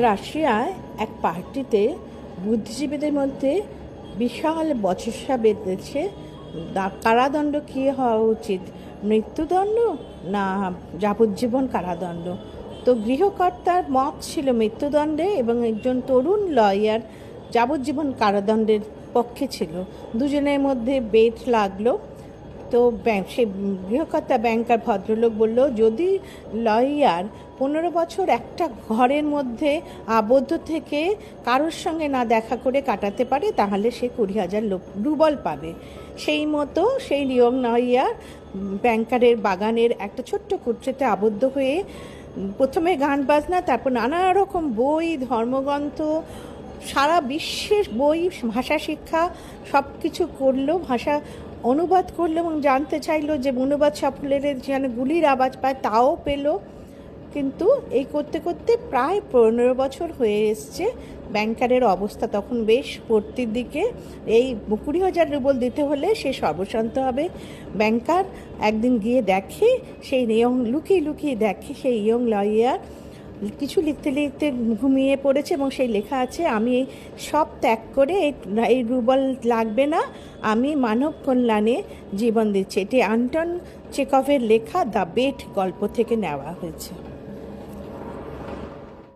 রাশিয়ায় এক পার্টিতে বুদ্ধিজীবীদের মধ্যে বিশাল বচসা বেঁধেছে। কারাদণ্ড কী হওয়া উচিত, মৃত্যুদণ্ড না যাবজ্জীবন কারাদণ্ড? তো গৃহকর্তার মত ছিল মৃত্যুদণ্ডে এবং একজন তরুণ লয়ার যাবজ্জীবন কারাদণ্ডের পক্ষে ছিল। দুজনের মধ্যে বেট লাগলো। তো সে গৃহকর্তা ব্যাংকার ভদ্রলোক বলল, যদি লয়ার 15 বছর একটা ঘরের মধ্যে আবদ্ধ থেকে কারোর সঙ্গে না দেখা করে কাটাতে পারে তাহলে সে 20,000 রুবল পাবে। সেই মতো সেই ইয়ং লয়ার ব্যাংকারের বাগানের একটা ছোট্ট কুঠরিতে আবদ্ধ হয়ে প্রথমে গান বাজনা, তারপর নানা রকম বই, ধর্মগ্রন্থ, সারা বিশ্বের বই, ভাষা শিক্ষা সব কিছু করলো, ভাষা অনুবাদ করলো এবং জানতে চাইলো যে অনুবাদ সফলের যেন গুলির আওয়াজ পায় তাও পেল। কিন্তু এই করতে করতে প্রায় 15 বছর হয়ে এসছে। ব্যাংকারের অবস্থা তখন বেশ পড়তির দিকে। এই 20,000 রুবল দিতে হলে সে সর্বশান্ত হবে। ব্যাংকার একদিন গিয়ে দেখে, সেই লুকিয়ে লুকিয়ে দেখে সেই ইয়ং লয়ার কিছু লিখতে লিখতে ঘুমিয়ে পড়েছে এবং সেই লেখা আছে, আমি সব ত্যাগ করে এই রুবল লাগবে না, আমি মানব কল্যাণে জীবন দিচ্ছি। এটি আন্টন চেকভের লেখা দ্য বেট গল্প থেকে নেওয়া হয়েছে।